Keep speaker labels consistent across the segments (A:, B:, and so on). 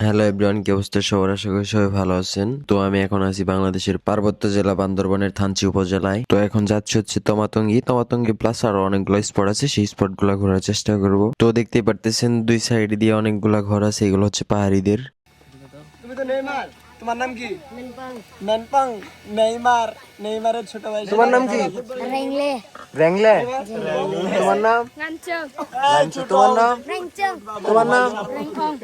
A: Hello everyone, কি অবস্থা সবার? আশা করি সবাই ভালো আছেন। তো আমি এখন আছি বাংলাদেশের পার্বত্য জেলা বান্দরবনের থানচি উপজেলায়। তো এখন যাচ্ছি হচ্ছে তমাতঙ্গি প্লাস আরো অনেকগুলো স্পট আছে, সেই স্পট গুলা ঘোরার চেষ্টা করব। তো দেখতেই পারতেছেন দুই সাইড দিয়ে অনেকগুলা ঘর আছে, এগুলো হচ্ছে পাহাড়িদের।
B: তুমি তো নেইমার, তোমার নাম কি? মেনপাং। নেইমার, নেইমারের ছোট ভাই। তোমার নাম কি?
C: Rengle,
B: রেংলে। তোমার নাম?
C: Nganceng,
B: লাঞ্চু। তোমার নাম?
C: Renceng,
B: তোমার নাম?
C: Rengkong.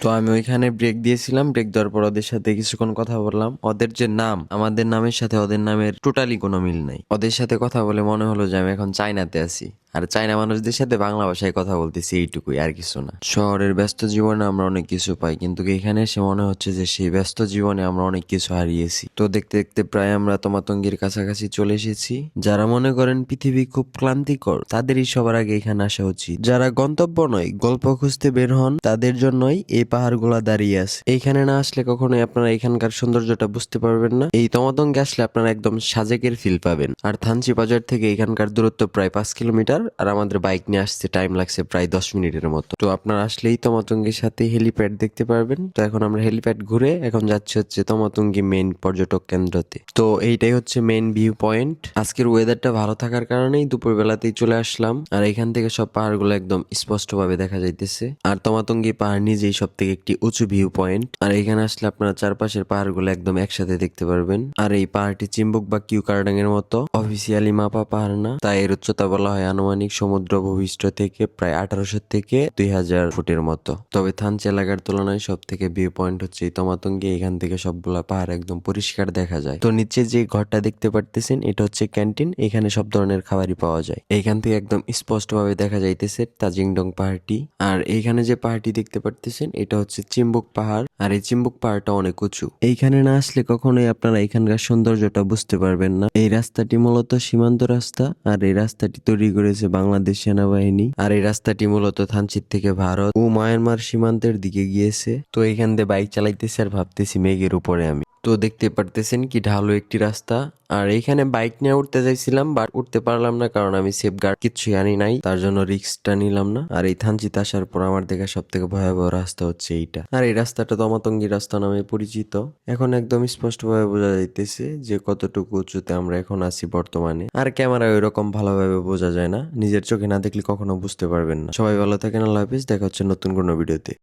A: তো আমি ওইখানে ব্রেক দিয়েছিলাম, ব্রেক দেওয়ার পর ওদের সাথে কিছুক্ষণ কথা বললাম। ওদের যে নাম, আমাদের নামের সাথে ওদের নামের টোটালি কোনো মিল নাই। ওদের সাথে কথা বলে মনে হলো যে আমি এখন চায়নাতে আছি, আর চায়না মানুষদের সাথে বাংলা ভাষায় কথা বলতেছি, এইটুকুই, আর কিছু না। শহরের ব্যস্ত জীবনে আমরা অনেক কিছু পাই, কিন্তু এখানে এসে মনে হচ্ছে যে সেই ব্যস্ত জীবনে আমরা অনেক কিছু হারিয়েছি। তো দেখতে দেখতে প্রায় আমরা তমাতঙ্গির কাছাকাছি চলে এসেছি। যারা মনে করেন পৃথিবী খুব ক্লান্তিকর, তাদেরই সবার আগে এখানে আসা উচিত। যারা গন্তব্য নয়, গল্প খুঁজতে বের হন, তাদের জন্যই এই পাহাড়গুলা দাঁড়িয়ে আছে। এইখানে না আসলে কখনোই আপনারা এখানকার সৌন্দর্যটা বুঝতে পারবেন না। এই তমাতঙ্গে আসলে আপনারা একদম সাজেকের ফিল পাবেন। আর থানচি বাজার থেকে এখানকার দূরত্ব প্রায় 5 কিলোমিটার, আর আমাদের বাইক নিয়ে আসতে টাইম লাগছে প্রায় 10 মিনিটের মতো। তো আপনারা আসলেই তমাতঙ্গির সাথে হেলিপ্যাড দেখতে পারবেন। তো এখন আমরা হেলিপ্যাড ঘুরে এখন যাচ্ছি হচ্ছে তমাতঙ্গি মেইন পর্যটক কেন্দ্রতে। তো এইটাই হচ্ছে মেইন ভিউ পয়েন্ট। আজকের ওয়েদারটা ভালো থাকার কারণেই দুপুর বেলাতেই চলে আসলাম, আর এখান থেকে সব পাহাড়গুলো একদম স্পষ্ট ভাবে দেখা যাইতেছে। আর তমাতঙ্গি পাহাড় নিজেই সব থেকে একটি উঁচু ভিউ পয়েন্ট, আর এখানে আসলে আপনারা চারপাশের পাহাড়গুলো একদম একসাথে দেখতে পারবেন। আর এই পাহাড়টি চিম্বুক বা কিউকারডাং এর মতো অফিসিয়ালি মাপা পাহাড় না, তাই এর উচ্চতা বলা হয় আনুমানিক সমুদ্র ভূপৃষ্ঠ থেকে প্রায় 1800 থেকে 2000 ফুটের মতো। তবে থানচি এলাকার তুলনায় সব থেকে ভিউ পয়েন্ট হচ্ছে এই তমাতঙ্গি। এখান থেকে সবগুলা পাহাড় একদম পরিষ্কার দেখা যায়। তো নিচে যে ঘরটা দেখতে পারতেছেন, এটা হচ্ছে ক্যান্টিন। এখানে সব ধরনের খাবারই পাওয়া যায়। এইখান থেকে একদম স্পষ্ট ভাবে দেখা যাইতেছে তাজিংডং পাহাড়টি। আর এইখানে যে পাহাড়টি দেখতে পারতেছেন, এটা হচ্ছে চিম্বুক পাহাড়, আর এই চিম্বুক পাহাড়টা অনেক উঁচু। এইখানে না আসলে কখনোই আপনারা এখানকার সৌন্দর্যটা বুঝতে পারবেন না। এই রাস্তাটি মূলত সীমান্ত রাস্তা, আর এই রাস্তাটি তৈরি করেছে বাংলাদেশ সেনাবাহিনী। আর এই রাস্তাটি মূলত থানচির থেকে ভারত ও মায়ানমার সীমান্তের দিকে গিয়েছে। তো এখান দিয়ে বাইক চালাইতেছি আর ভাবতেছি মেঘের উপরে আমি। তো দেখতে পারতেছেন কি ঢালু একটি রাস্তা। আর এইখানে বাইক নিয়ে উঠতে চাইছিলাম, বাট উঠতে পারলাম না, কারণ আমি সেফ গার্ড কিছুই আনি নাই, তার জন্য রিস্কটা নিলাম না। আর এই থানচিতে আসার পর আমার দেখা সব থেকে ভয়াবহ রাস্তা হচ্ছে এইটা। আর এই রাস্তাটা তমাতঙ্গি রাস্তা নামে পরিচিত। এখন একদম স্পষ্ট ভাবে বোঝা যাইতেছে যে কতটুকু উঁচুতে আমরা এখন আছি বর্তমানে। আর ক্যামেরায় ওইরকম ভালোভাবে বোঝা যায় না, নিজের চোখে না দেখলে কখনো বুঝতে পারবেন না। সবাই ভালো থাকেন, আল্লাহ হাফিজ, দেখা হচ্ছে নতুন কোনো ভিডিওতে।